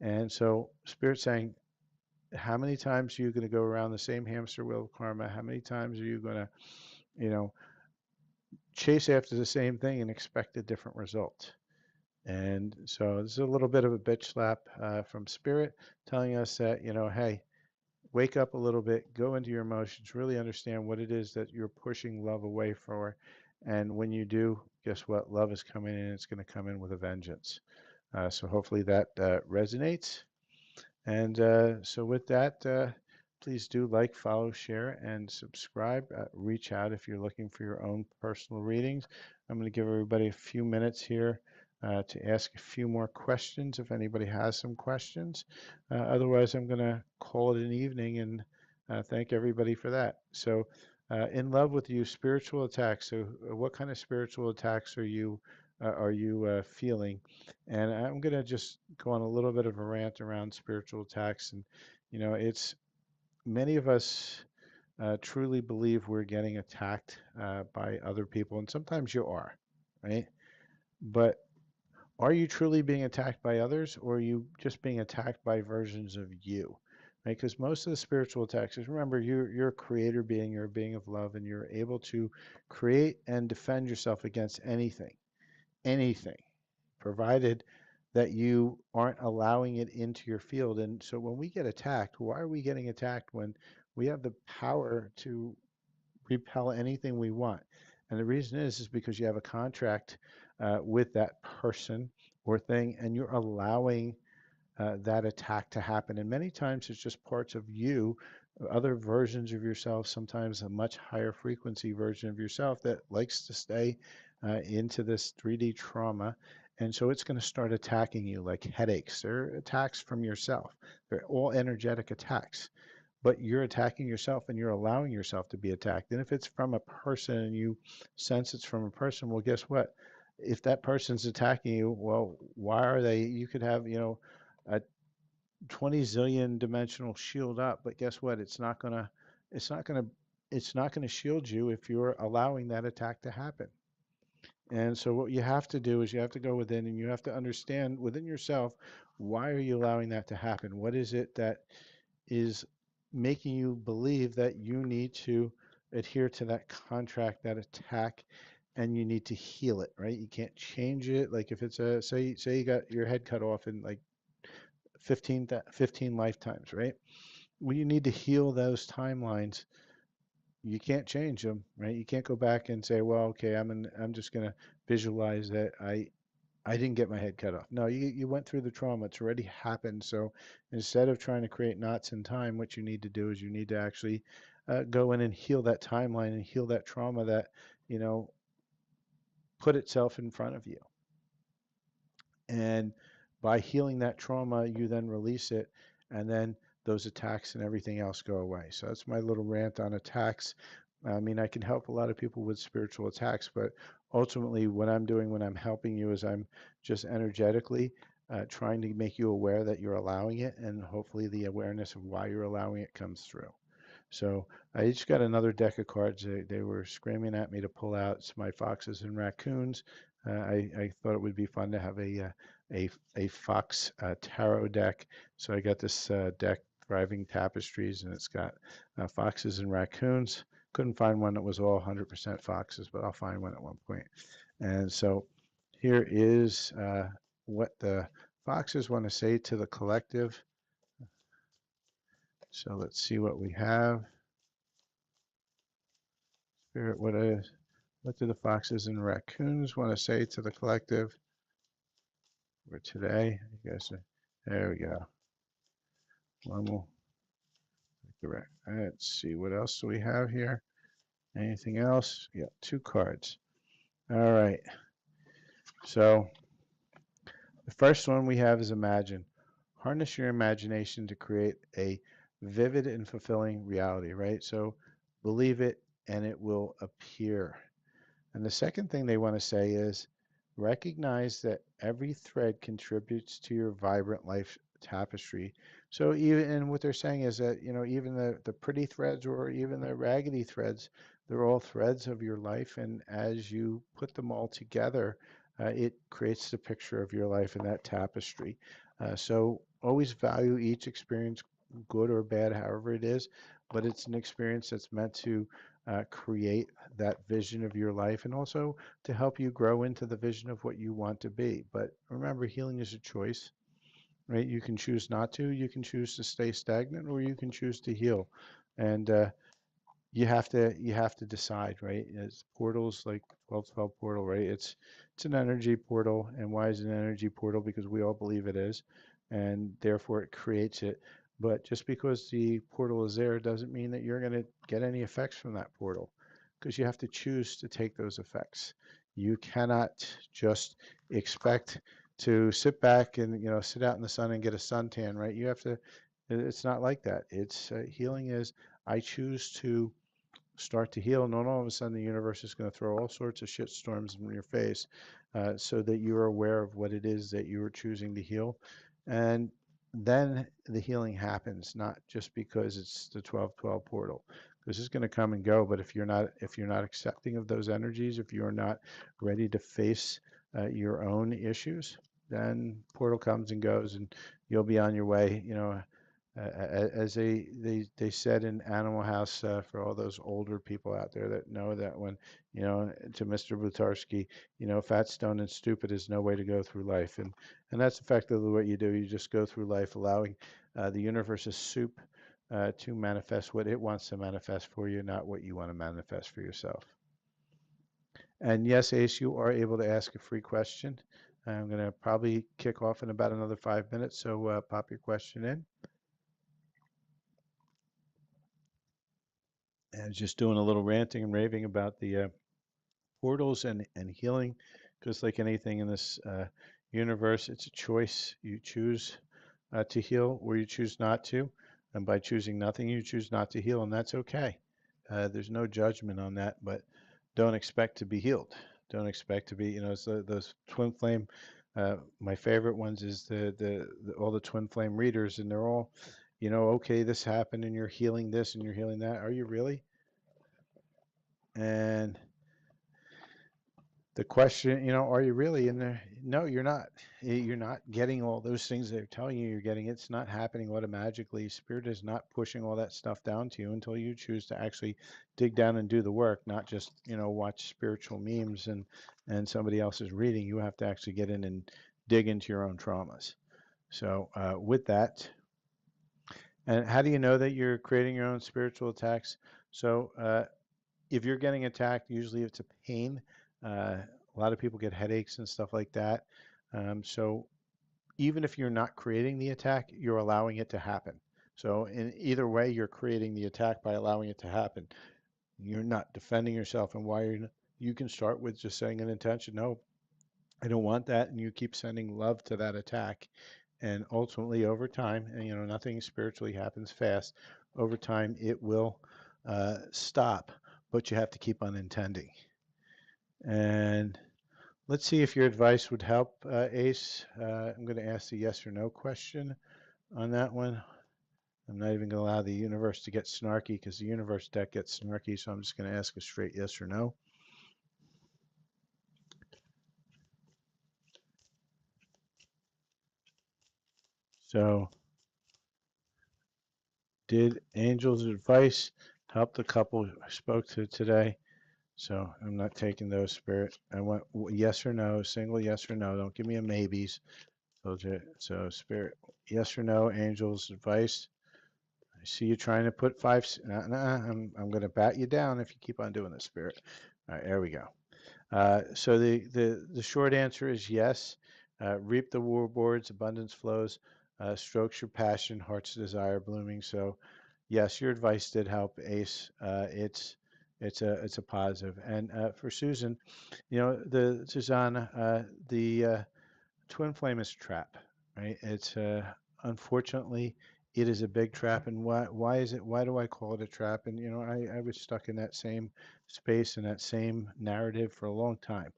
And so Spirit's saying, how many times are you going to go around the same hamster wheel of karma? How many times are you going to, you know, chase after the same thing and expect a different result? And so this is a little bit of a bitch slap from Spirit telling us that, hey, wake up a little bit, go into your emotions, really understand what it is that you're pushing love away for. And when you do, guess what? Love is coming in. It's going to come in with a vengeance. So hopefully that resonates. And so with that, please do like, follow, share, and subscribe. Reach out if you're looking for your own personal readings. I'm going to give everybody a few minutes here to ask a few more questions if anybody has some questions. Otherwise, I'm going to call it an evening and thank everybody for that. So, in love with you, spiritual attacks. So, what kind of spiritual attacks are you feeling? And I'm going to just go on a little bit of a rant around spiritual attacks. And, it's many of us truly believe we're getting attacked by other people. And sometimes you are, right? But are you truly being attacked by others or are you just being attacked by versions of you? Right? Because most of the spiritual attacks is remember, you're a creator being, you're a being of love, and you're able to create and defend yourself against anything, provided that you aren't allowing it into your field. And so when we get attacked, why are we getting attacked when we have the power to repel anything we want? And the reason is because you have a contract with that person or thing, and you're allowing that attack to happen. And many times it's just parts of you, other versions of yourself, sometimes a much higher frequency version of yourself that likes to stay into this 3D trauma. And so it's going to start attacking you like headaches. They're attacks from yourself. They're all energetic attacks, but you're attacking yourself and you're allowing yourself to be attacked. And if it's from a person and you sense it's from a person, well, guess what? If that person's attacking you, well, why are they? You could have, a 20 zillion dimensional shield up, but guess what? It's not gonna, it's not gonna shield you if you're allowing that attack to happen. And so what you have to do is you have to go within and you have to understand within yourself, why are you allowing that to happen? What is it that is making you believe that you need to adhere to that contract, that attack, and you need to heal it, right? You can't change it. Like if it's a, say you got your head cut off in like 15 lifetimes, right? When you need to heal those timelines, you can't change them, right? You can't go back and say, well, okay, I'm just going to visualize that I didn't get my head cut off. No, you went through the trauma. It's already happened. So instead of trying to create knots in time, what you need to do is you need to actually go in and heal that timeline and heal that trauma that, you know, put itself in front of you. And by healing that trauma, you then release it, and then those attacks and everything else go away. So that's my little rant on attacks. I mean, I can help a lot of people with spiritual attacks, but ultimately, what I'm doing when I'm helping you is I'm just energetically trying to make you aware that you're allowing it, and hopefully the awareness of why you're allowing it comes through. So I each got another deck of cards. They were screaming at me to pull out. It's my foxes and raccoons. I thought it would be fun to have a fox tarot deck. So I got this deck, Thriving Tapestries, and it's got foxes and raccoons. Couldn't find one that was all 100% foxes, but I'll find one at one point. And so here is what the foxes want to say to the collective. So let's see what we have. Spirit, what do the foxes and raccoons want to say to the collective for today? I guess there we go. One more. Correct. Let's see what else do we have here. Anything else? Yeah, two cards. All right. So the first one we have is imagine. Harness your imagination to create a vivid and fulfilling reality, right? So believe it and it will appear. And the second thing they want to say is recognize that every thread contributes to your vibrant life tapestry. So even and what they're saying is that, even the pretty threads or even the raggedy threads, they're all threads of your life. And as you put them all together, it creates the picture of your life in that tapestry. So always value each experience, good or bad, however it is, but it's an experience that's meant to create that vision of your life and also to help you grow into the vision of what you want to be. But remember, healing is a choice, right? You can choose not to, you can choose to stay stagnant, or you can choose to heal. And you have to decide, right? It's portals like 1212 portal, right? It's an energy portal. And why is it an energy portal? Because we all believe it is, and therefore it creates it. But just because the portal is there doesn't mean that you're going to get any effects from that portal, because you have to choose to take those effects. You cannot just expect to sit back and sit out in the sun and get a suntan, right? You have to. It's not like that. It's healing is I choose to start to heal, and then all of a sudden the universe is going to throw all sorts of shit storms in your face, so that you are aware of what it is that you are choosing to heal. And then the healing happens, not just because it's the 1212 portal, because it's going to come and go. But if you're not accepting of those energies, if you're not ready to face your own issues, then portal comes and goes, and you'll be on your way. As they said in Animal House, for all those older people out there that know that when, to Mr. Blutarsky, fat, stoned, and stupid is no way to go through life. And that's effectively what you do. You just go through life allowing the universe's soup to manifest what it wants to manifest for you, not what you want to manifest for yourself. And yes, Ace, you are able to ask a free question. I'm going to probably kick off in about another 5 minutes, so pop your question in. And just doing a little ranting and raving about the portals and healing, because like anything in this universe, it's a choice. You choose to heal or you choose not to. And by choosing nothing, you choose not to heal, and that's okay. There's no judgment on that, but don't expect to be healed. Don't expect to be, it's those twin flame. My favorite ones is the all the twin flame readers, and they're all, okay, this happened, and you're healing this, and you're healing that. Are you really? And the question, are you really in there? No, you're not. You're not getting all those things they're telling you you're getting. It's not happening automatically. Spirit is not pushing all that stuff down to you until you choose to actually dig down and do the work, not just, watch spiritual memes and somebody else's reading. You have to actually get in and dig into your own traumas. So with that, and how do you know that you're creating your own spiritual attacks? So if you're getting attacked, usually it's a pain. A lot of people get headaches and stuff like that. So even if you're not creating the attack, you're allowing it to happen. So in either way, you're creating the attack by allowing it to happen. You're not defending yourself, and why you can start with just saying an intention. No, I don't want that, and you keep sending love to that attack, and ultimately over time, and nothing spiritually happens fast. Over time, it will stop, but you have to keep on intending. And Let's see if your advice would help, Ace. I'm going to ask the yes or no question on that one. I'm not even going to allow the universe to get snarky because the universe deck gets snarky, so I'm just going to ask a straight yes or no. So, did Angel's advice help the couple I spoke to today? So I'm not taking those, Spirit. I want yes or no, single yes or no. Don't give me a maybes. So Spirit, yes or no, Angel's advice. I see you trying to put five. I'm going to bat you down if you keep on doing this, Spirit. All right, there we go. So the short answer is yes. Reap the warboards, abundance flows, strokes your passion, heart's desire blooming. So yes, your advice did help, Ace. It's a positive. And for Susan, the Susanna, the twin flame is a trap, right? It's unfortunately it is a big trap. And why is it? Why do I call it a trap? And I was stuck in that same space and that same narrative for a long time,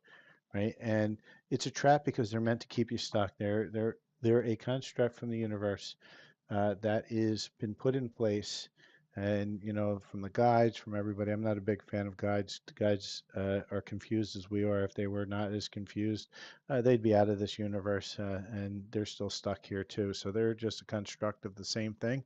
right? And it's a trap because they're meant to keep you stuck. They're a construct from the universe that is been put in place. And from the guides, from everybody, I'm not a big fan of guides. The guides are confused as we are. If they were not as confused, they'd be out of this universe, and they're still stuck here too. So they're just a construct of the same thing.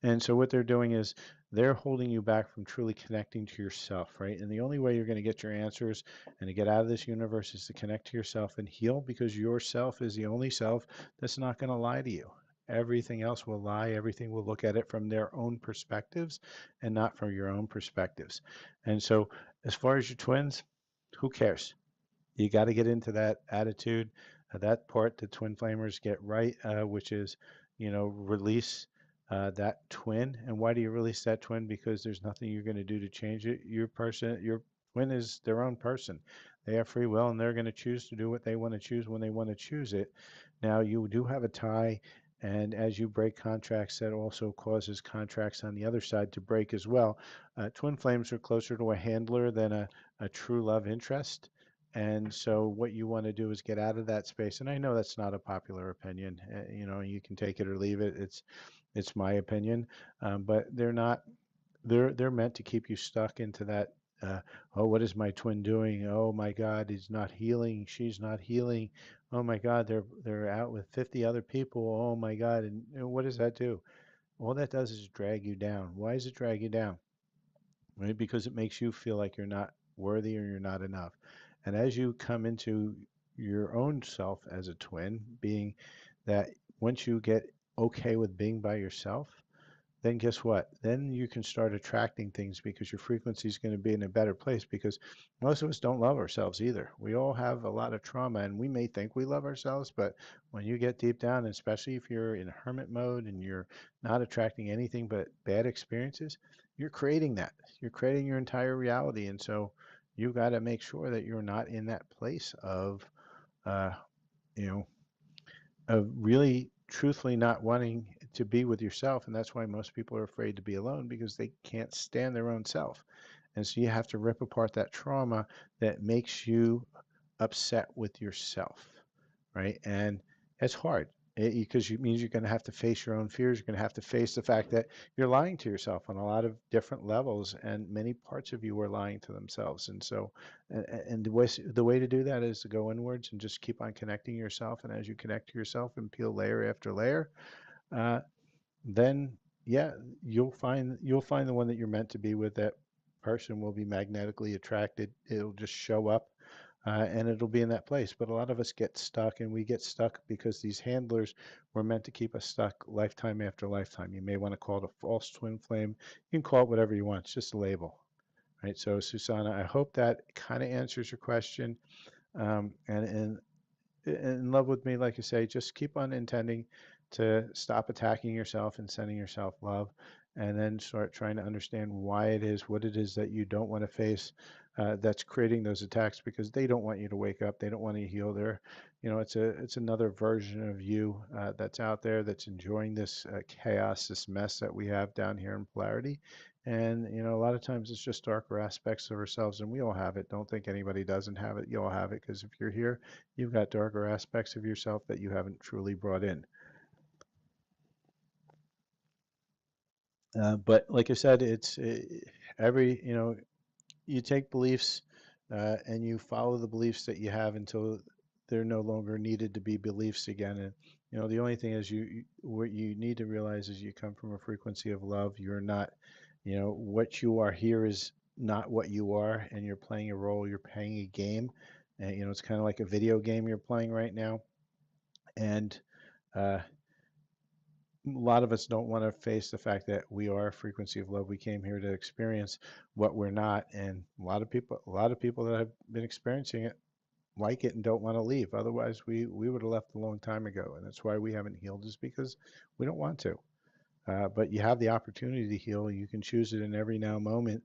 And so what they're doing is they're holding you back from truly connecting to yourself, right? And the only way you're going to get your answers and to get out of this universe is to connect to yourself and heal, because yourself is the only self that's not going to lie to you. Everything else will lie. Everything will look at it from their own perspectives and not from your own perspectives. And so, as far as your twins, who cares? You got to get into that attitude, that part the twin flamers get right, which is, release that twin. And why do you release that twin? Because there's nothing you're going to do to change it. Your twin is their own person. They have free will and they're going to choose to do what they want to choose when they want to choose it. Now, you do have a tie. And as you break contracts, that also causes contracts on the other side to break as well. Twin flames are closer to a handler than a true love interest. And so what you want to do is get out of that space. And I know that's not a popular opinion. You can take it or leave it. It's my opinion. But they're not. They're meant to keep you stuck into that. Oh, what is my twin doing? Oh my God, he's not healing. She's not healing. Oh my God, they're out with 50 other people. Oh my God, and what does that do? All that does is drag you down. Why does it drag you down? Right? Because it makes you feel like you're not worthy or you're not enough. And as you come into your own self as a twin, being that once you get okay with being by yourself, then guess what? Then you can start attracting things because your frequency is going to be in a better place, because most of us don't love ourselves either. We all have a lot of trauma and we may think we love ourselves, but when you get deep down, and especially if you're in hermit mode and you're not attracting anything but bad experiences, you're creating that. You're creating your entire reality. And so you got to make sure that you're not in that place uh, you know, of really truthfully not wanting to be with yourself. And that's why most people are afraid to be alone, because they can't stand their own self. And so you have to rip apart that trauma that makes you upset with yourself, right? And it's hard because it means you're going to have to face your own fears. You're going to have to face the fact that you're lying to yourself on a lot of different levels, and many parts of you are lying to themselves. And so, and the way to do that is to go inwards and just keep on connecting yourself. And as you connect to yourself and peel layer after layer, uh, then yeah, you'll find the one that you're meant to be with. That person will be magnetically attracted. It'll just show up, and it'll be in that place. But a lot of us get stuck, and we get stuck because these handlers were meant to keep us stuck lifetime after lifetime. You may want to call it a false twin flame. You can call it whatever you want. It's just a label, right? So, Susanna, I hope that kind of answers your question. And in love with me, like you say, just keep on intending to stop attacking yourself and sending yourself love, and then start trying to understand why it is, what it is that you don't want to face, that's creating those attacks, because they don't want you to wake up. They don't want you to heal. It's another version of you that's out there that's enjoying this chaos, this mess that we have down here in polarity, And, a lot of times it's just darker aspects of ourselves, and we all have it. Don't think anybody doesn't have it. You all have it because if you're here, you've got darker aspects of yourself that you haven't truly brought in. But like I said, it's every, you take beliefs and you follow the beliefs that you have until they're no longer needed to be beliefs again. And the only thing is what you need to realize is you come from a frequency of love. You're not, what you are here is not what you are, and you're playing a role. You're playing a game, and it's kind of like a video game you're playing right now. And uh, a lot of us don't want to face the fact that we are a frequency of love. We came here to experience what we're not, and a lot of people that have been experiencing it like it and don't want to leave. Otherwise, we would have left a long time ago, and that's why we haven't healed, is because we don't want to. But you have the opportunity to heal. You can choose it in every now moment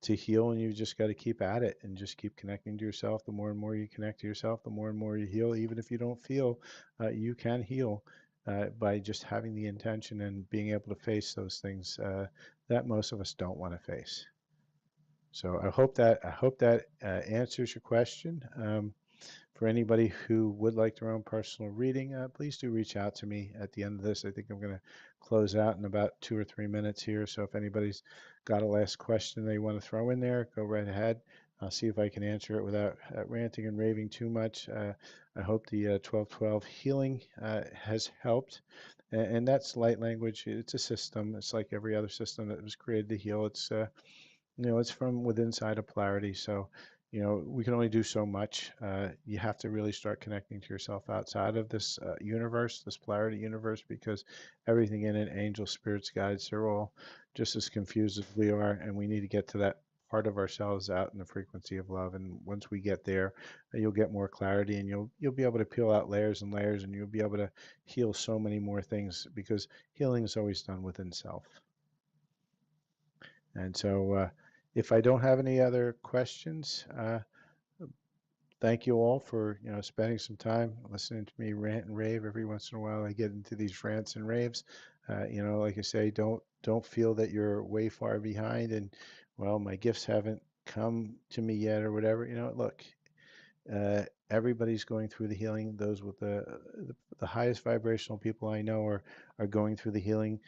to heal, and you just got to keep at it and just keep connecting to yourself. The more and more you connect to yourself, the more and more you heal. Even if you don't feel, you can heal by just having the intention and being able to face those things that most of us don't want to face. So I hope that answers your question. For anybody who would like their own personal reading, please do reach out to me at the end of this. I think I'm going to close out in about 2 or 3 minutes here. So if anybody's got a last question they want to throw in there, go right ahead. I'll see if I can answer it without ranting and raving too much. I hope the 1212 healing has helped. And that's light language. It's a system. It's like every other system that was created to heal. It's from within inside of polarity. So, we can only do so much. You have to really start connecting to yourself outside of this universe, this polarity universe, because everything in it, angels, spirits, guides, they're all just as confused as we are, and we need to get to that part of ourselves out in the frequency of love. And once we get there, you'll get more clarity, and you'll be able to peel out layers and layers, and you'll be able to heal so many more things because healing is always done within self. And so, if I don't have any other questions, thank you all for spending some time listening to me rant and rave. Every once in a while, I get into these rants and raves. Like I say, don't feel that you're way far behind, and well, my gifts haven't come to me yet or whatever. Look, everybody's going through the healing. Those with the highest vibrational people I know are going through the healing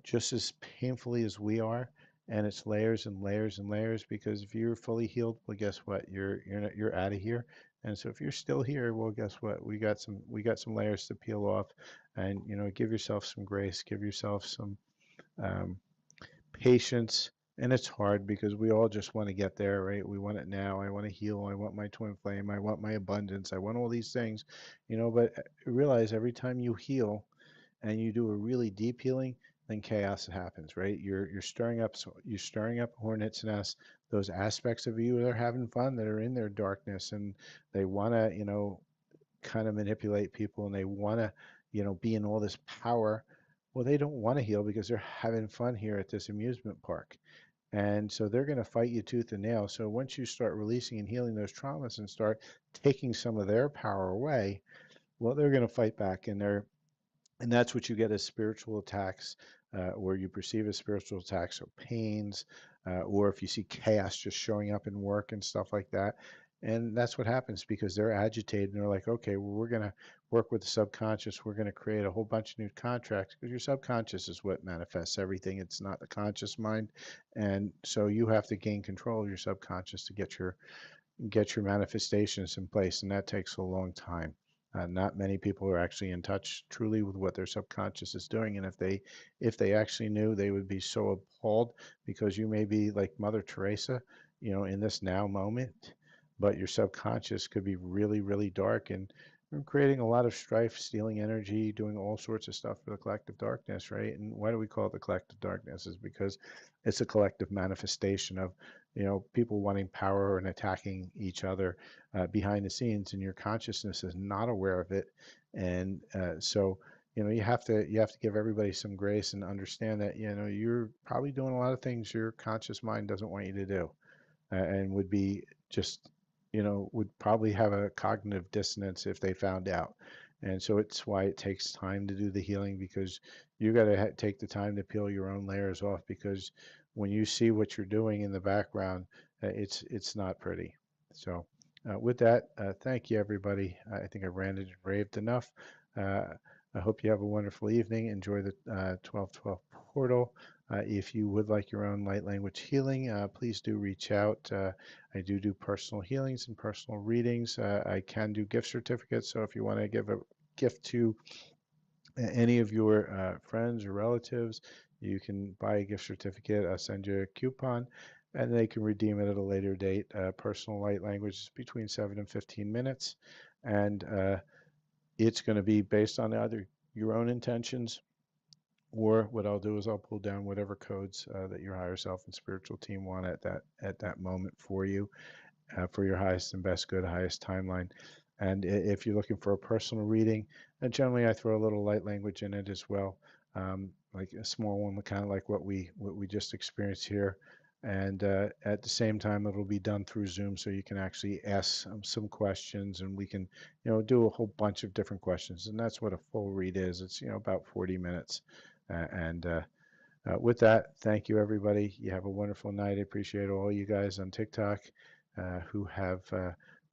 just as painfully as we are, and it's layers and layers and layers. Because if you're fully healed, well, guess what? You're out of here. And so if you're still here, well, guess what? We got some layers to peel off, and give yourself some grace, give yourself some um, patience. And it's hard because we all just want to get there, right? We want it now. I want to heal. I want my twin flame. I want my abundance. I want all these things, but realize every time you heal and you do a really deep healing, then chaos happens, right? You're stirring up hornets nest, those aspects of you that are having fun, that are in their darkness, and they want to, kind of manipulate people, and they want to, be in all this power. Well, they don't want to heal because they're having fun here at this amusement park. And so they're going to fight you tooth and nail. So once you start releasing and healing those traumas and start taking some of their power away, well, they're going to fight back, and that's what you get as spiritual attacks, where you perceive as spiritual attacks or pains, or if you see chaos just showing up in work and stuff like that. And that's what happens because they're agitated and they're like, okay, well, we're going to work with the subconscious. We're going to create a whole bunch of new contracts because your subconscious is what manifests everything. It's not the conscious mind. And so you have to gain control of your subconscious to get your manifestations in place, and that takes a long time. Not many people are actually in touch truly with what their subconscious is doing, and if they actually knew, they would be so appalled because you may be like Mother Teresa, in this now moment, but your subconscious could be really, really dark and creating a lot of strife, stealing energy, doing all sorts of stuff for the collective darkness, right? And why do we call it the collective darkness? Is because it's a collective manifestation of people wanting power and attacking each other behind the scenes, and your consciousness is not aware of it. And so, you have to give everybody some grace and understand that you're probably doing a lot of things your conscious mind doesn't want you to do, and would be just would probably have a cognitive dissonance if they found out. And so it's why it takes time to do the healing, because you got to take the time to peel your own layers off, because when you see what you're doing in the background, it's not pretty. So with that, thank you everybody. I think I ranted and raved enough. Uh, I hope you have a wonderful evening. Enjoy the 1212 portal. If you would like your own light language healing, please do reach out. I do personal healings and personal readings. I can do gift certificates, so if you want to give a gift to any of your friends or relatives, you can buy a gift certificate. I'll send you a coupon, and they can redeem it at a later date. Personal light language is between 7 and 15 minutes, and it's going to be based on either your own intentions, or what I'll do is I'll pull down whatever codes that your higher self and spiritual team want at that moment for you, for your highest and best good, highest timeline. And if you're looking for a personal reading, and generally I throw a little light language in it as well, like a small one, kind of like what we just experienced here. And at the same time, it'll be done through Zoom, so you can actually ask some questions, and we can, do a whole bunch of different questions. And that's what a full read is. It's about 40 minutes, and with that, thank you, everybody. You have a wonderful night. I appreciate all you guys on TikTok who have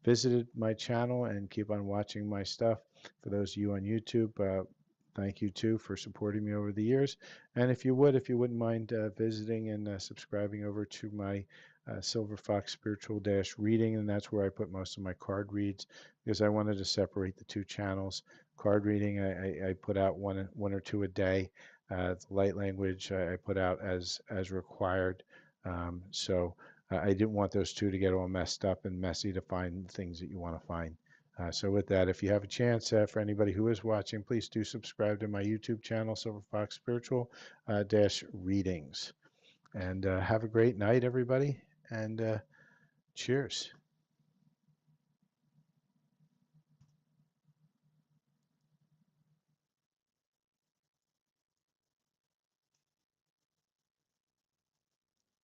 visited my channel and keep on watching my stuff. For those of you on YouTube, thank you too for supporting me over the years. And if you wouldn't mind visiting and subscribing over to my Silver Fox Spiritual Dash Reading, and that's where I put most of my card reads, because I wanted to separate the two channels. Card reading, I put out one or two a day. The light language I put out as required. So I didn't want those two to get all messed up and messy to find things that you want to find. So with that, if you have a chance, for anybody who is watching, please do subscribe to my YouTube channel, Silver Fox Spiritual Dash Readings. And have a great night, everybody. And cheers.